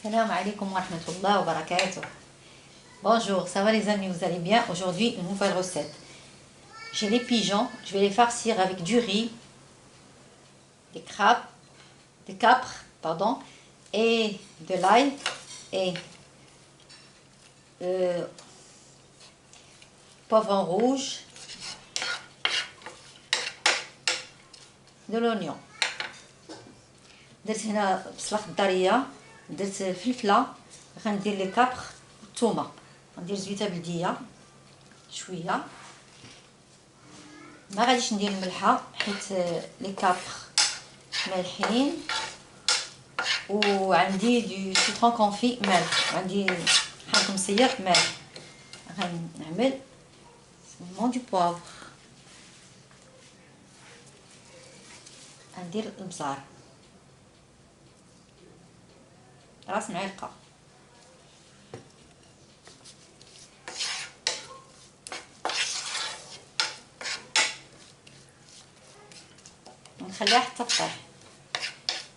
Salam alaikum wa rahmatullah wa barakatuh. Bonjour, ça va les amis, vous allez bien? Aujourd'hui, une nouvelle recette. J'ai les pigeons, je vais les farcir avec du riz, des capres, pardon, et de l'ail et poivron rouge, de l'oignon. درت هنا بصله خضاريه، درت فلفله، غندير لي كابر والثومه، غندير زبيته بلديه شويه، ما غاديش ندير الملحه حيت لي كابر مالحين، وعندي دو سيترون كونفي مالح، عندي حامض مصير مالح. غنعمل سمون دو بوافر، غندير البزار راس معلقه، نخليها حتى طيح.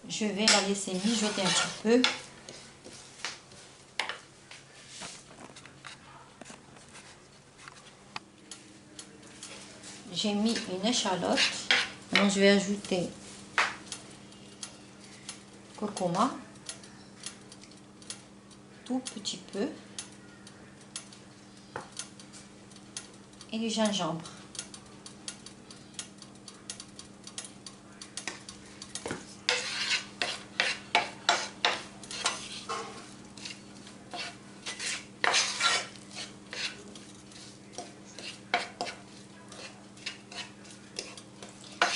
Je vais la laisser mijoter un petit peu. J'ai mis une échalote. Maintenant je vais ajouter curcuma, tout petit peu, et du gingembre.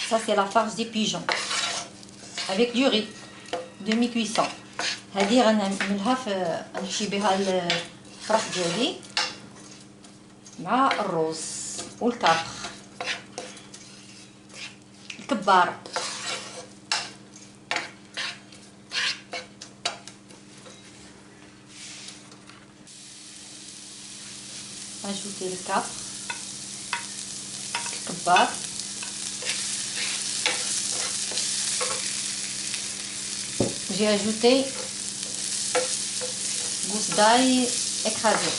Ça c'est la farce des pigeons avec du riz demi-cuisson. هذه غنعملها نحشي بها الفراخ ديالي مع الرز والكابر الكبار. ajouter le capre الكبار، j'ai ajouté gousse d'ail écrasée،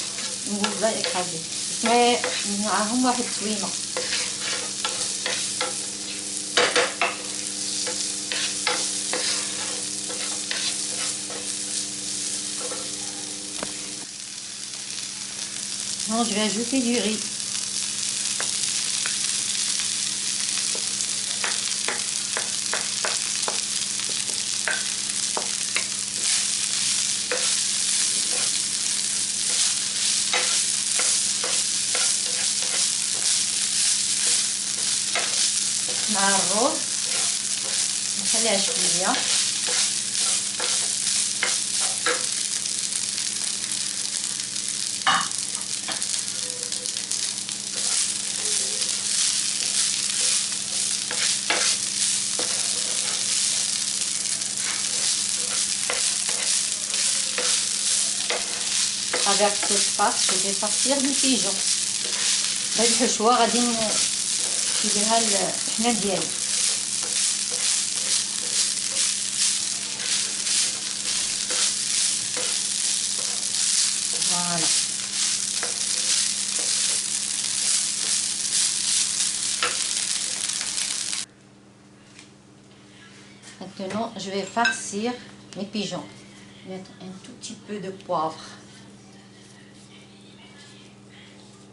une gousse d'ail écrasée، mais معاهم واحد التويمه. Non, je vais ajouter du riz. مع الرز نخليها شويه. Avec cette pâte, je vais farcir des pigeons. بهاد الحشوه غادي نديرها الحنان ديالي. Voilà. Maintenant, je vais farcir mes pigeons. Mettre un tout petit peu de poivre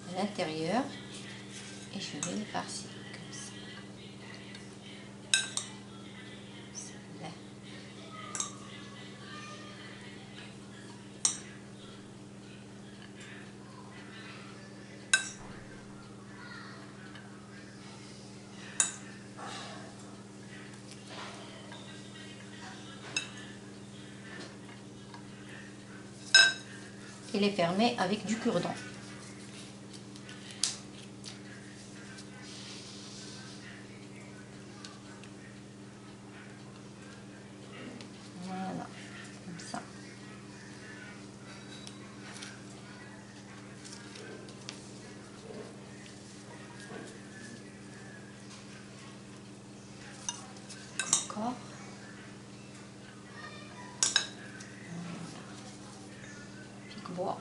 à l'intérieur et je vais les farcir comme ça. Là. Et les fermer avec du cure-dent. Voilà, comme ça. Encore. bois.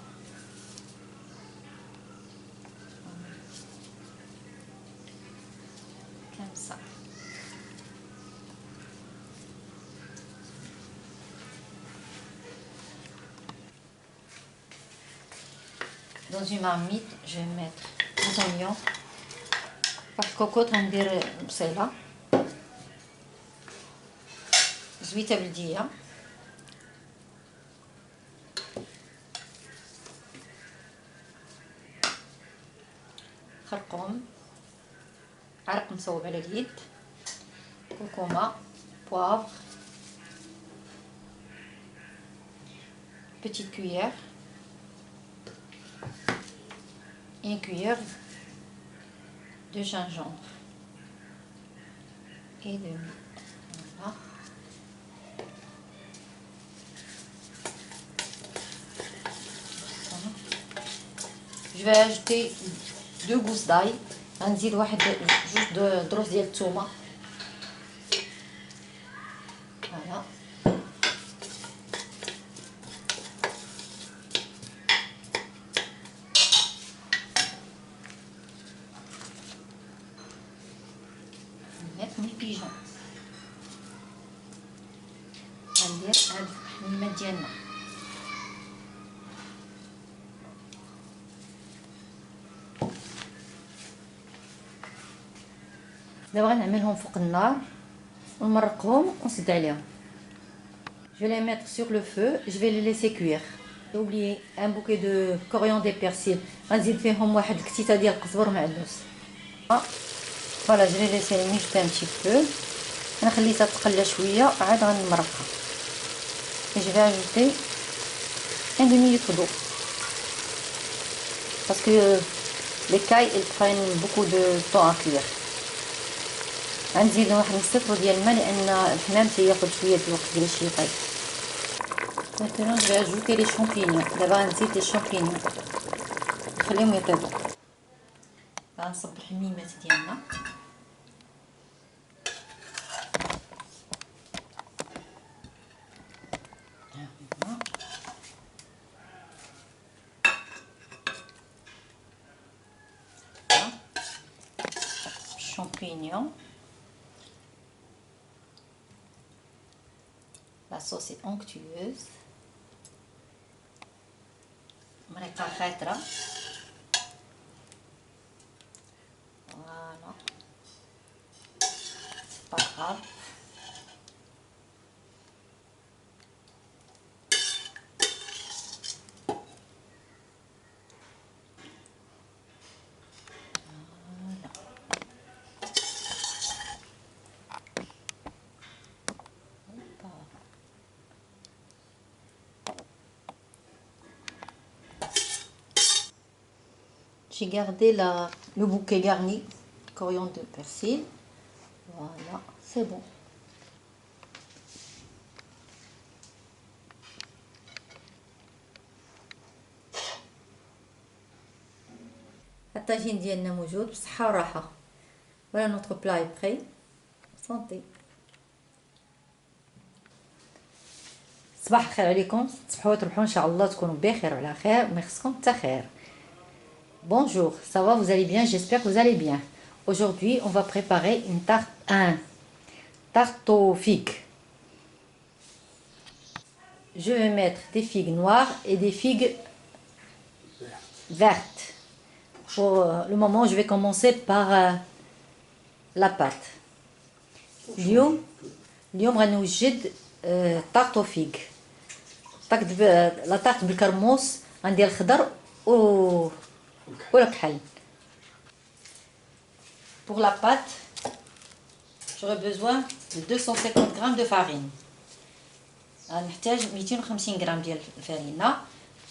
Comme ça. Dans une marmite, je vais mettre des oignons. Par cocotte, on dirait celle-là. زويته بلديه. خرقوم، عرق مصوب على اليد، كركومه، بوافر، petite cuillère, une cuillère de gingembre et demi. Voilà. Je vais ajouter 2 gousses d'ail. غنزيد واحد جوج دروس ديال الثومه. فوالا. نحط لي بيجون. غندير هاد الحميمات ديالنا. دابا غنعملهم فوق النار ونمرقهم ونسد عليهم. Je vais les mettre sur le feu, je vais les laisser cuire. J'ai oublié un bouquet de coriandre et persil. غنزيد فيهم واحد الكتيته ديال القزبر ومعدنوس. فوالا je vais laisser mijoter un petit peu. انا خليتها تقلى شويه عاد غنمرقها. Je vais ajouter un demi-litre d'eau. Parce que les cailles elles prennent beaucoup de temps à cuire. غنزيد واحد نص لتر ديال الماء لان الحمام تياخد شويه د الوقت باش يطيب. Maintenant je vais ajouter les champignons. دابا غنزيد لي champignons نخليهم يطيبوا. غنصب الحميمات ديالنا. Champignons. La sauce est onctueuse. مرقة خاطرة. Voilà. C'est pas grave. J'ai gardé le bouquet garni, coriandre de persil. Voilà, c'est bon. الطاجين ديالنا موجود بالصحة والراحة. Voilà notre plat est prêt. Santé. صباح الخير عليكم، تصبحوا وتربحوا ان شاء الله، تكونوا بخير وعلى خير وما يخصكم حتى خير. Bonjour, ça va, vous allez bien? J'espère que vous allez bien. Aujourd'hui, on va préparer une tarte aux figues. Je vais mettre des figues noires et des figues vertes. Pour le moment, je vais commencer par la pâte. اليوم غنوجد tarte aux figues. La tarte بالكرموس غندير الخضر والكحل. Pour la pâte, j'aurai besoin de 250 g de farine. غنحتاج 250 غرام ديال الفرينه.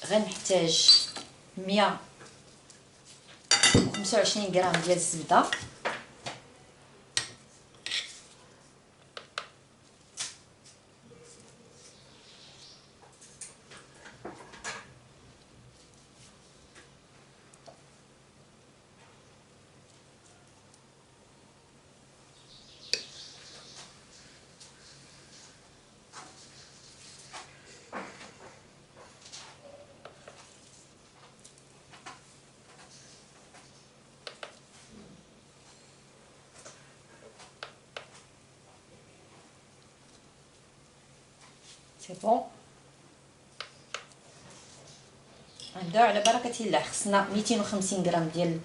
غنحتاج 125 غرام ديال الزبده. سي بون. نبداو على بركه الله. خصنا 250 غرام ديال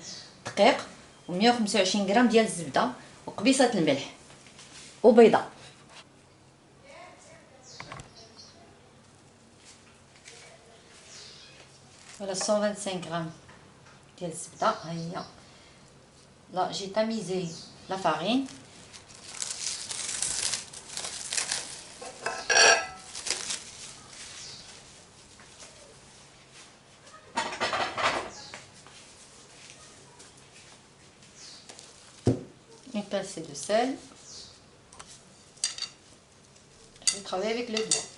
الدقيق و 125 غرام ديال الزبده وقبيصه الملح وبيضه. ولا 125 غرام ديال الزبده ها هي. لا جي تاميزي لا فارين. Une pincée de sel. Je vais travailler avec le doigt.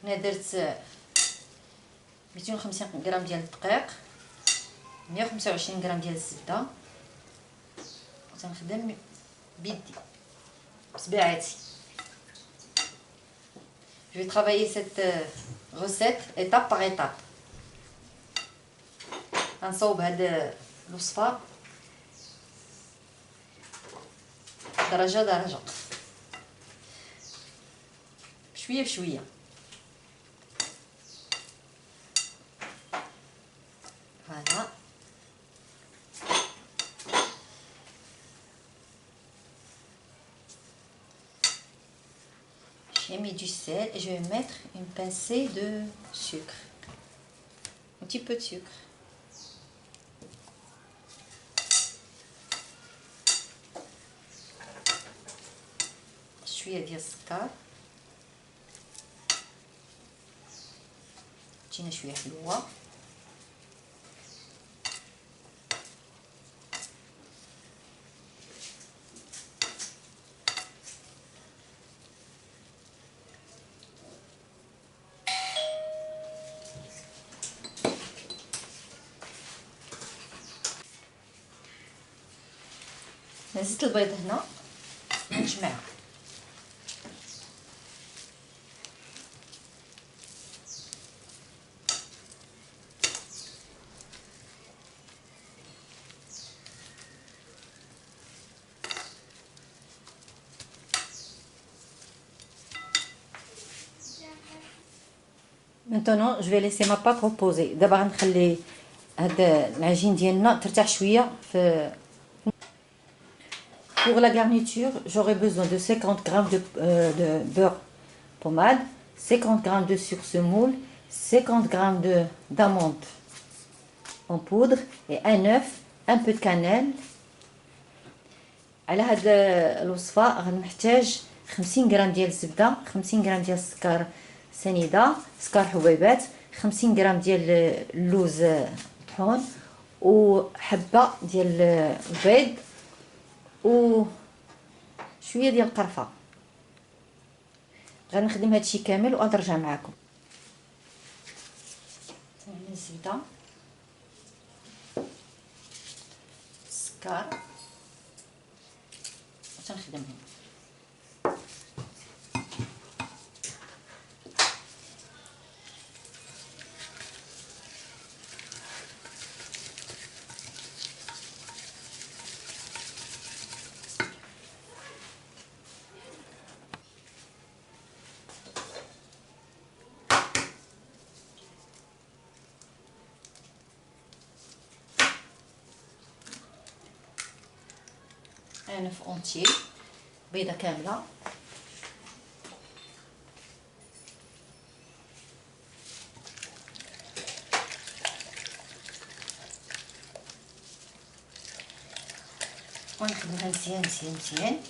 هنا درت 250 غرام ديال الدقيق، 125 غرام ديال الزبده، وتنخدم بيدي بصباعاتي. Je vais travailler cette recette étape par étape. غنصوب هاد الوصفه درجه درجه بشويه بشويه. Voilà. J'ai mis du sel et je vais mettre une pincée de sucre. Un petit peu de sucre. شويه ديال السكر. تجينا شويه حلوه. زيت البيض هنا نجمعها. Maintenant je vais laisser ma pâte reposer. دابا غنخلي هاد العجين ديالنا ترتاح شويه في. Pour la garniture, j'aurai besoin de 50 g de beurre pommade, 50 g de sucre semoule, 50 g d'amandes en poudre et un œuf, un peu de cannelle. على هاد الوصفه غنحتاج 50 غرام ديال الزبده، 50 غرام ديال السكر سنيده، سكر حبيبات، 50 غرام ديال اللوز طحون، وحبه ديال البيض، و شويه ديال القرفه. غنخدم هادشي كامل ونرجع معكم. الزبده، السكر، وتنخدمهم. un œuf entier، بيضة كاملة، ونخدمها مزيان مزيان مزيان،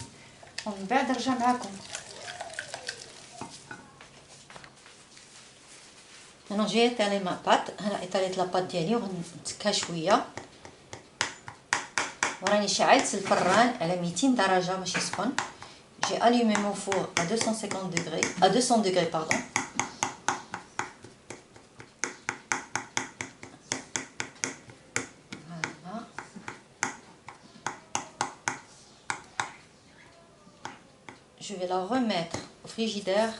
ومن بعد نرجع معاكم. انا جاي ايطالي ما بات، هنا ايطاليت لاباط ديالي وغنتكها شويه، وراني شعلت الفران على 200 درجه ماشي سخون. J'ai allumé mon four à 250 degrés, à 200 degrés pardon. Voilà. Je vais la remettre au frigidaire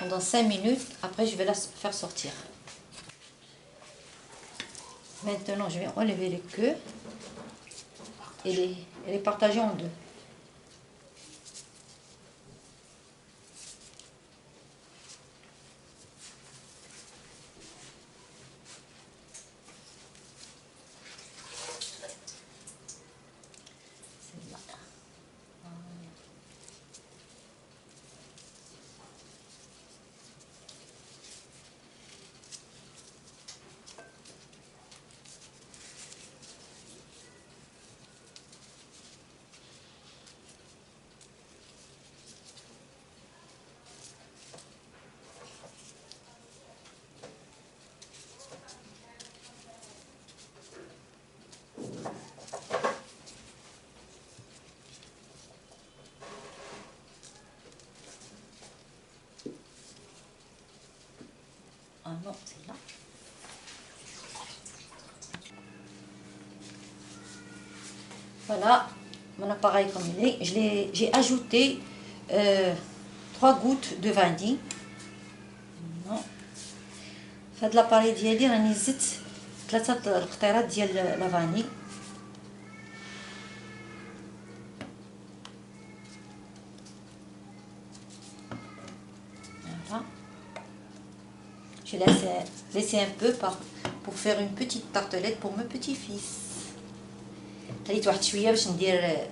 pendant 5 minutes, après je vais la faire sortir. Maintenant je vais enlever les queues et les partager en deux. Ah non, c'est là. Voilà, mon appareil comme il est. J'ai ajouté 3 gouttes de vanille. Non. في هذا لاباري ديالي راني زدت 3 القطيرات ديال لا فاني. Voilà. Je laisse un peu pour faire une petite tartelette pour mon petit-fils. خليت واحد شويه باش ندير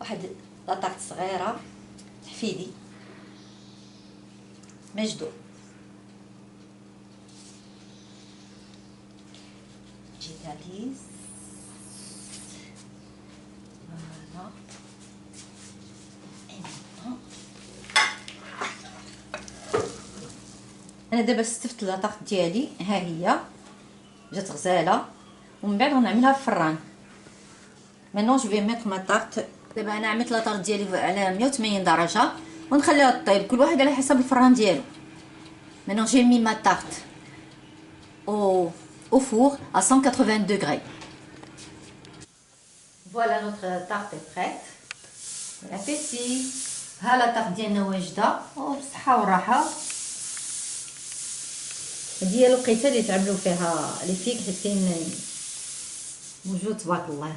واحد لاطاق صغيره حفيدي مجدو. j'égalise. Voilà. Et maintenant انا دابا استفت لاطاق ديالي، ها هي جات غزاله، ومن بعد غنعملها في الفران. maintenant je vais mettre ma tarte. دابا انا عملت لاطاق ديالي على 180 درجه ونخليها طيب، كل واحد على حسب الفران ديالو. maintenant j'ai mis ma tarte au four à 180 degrés. Voilà, notre tarte est prête. Bon appétit. ها لا tarte ديالنا واجده وبالصحه والراحه. هذه هي الوقيته اللي تعملوا فيها لي فيك، حيت كاين موجود تبارك الله.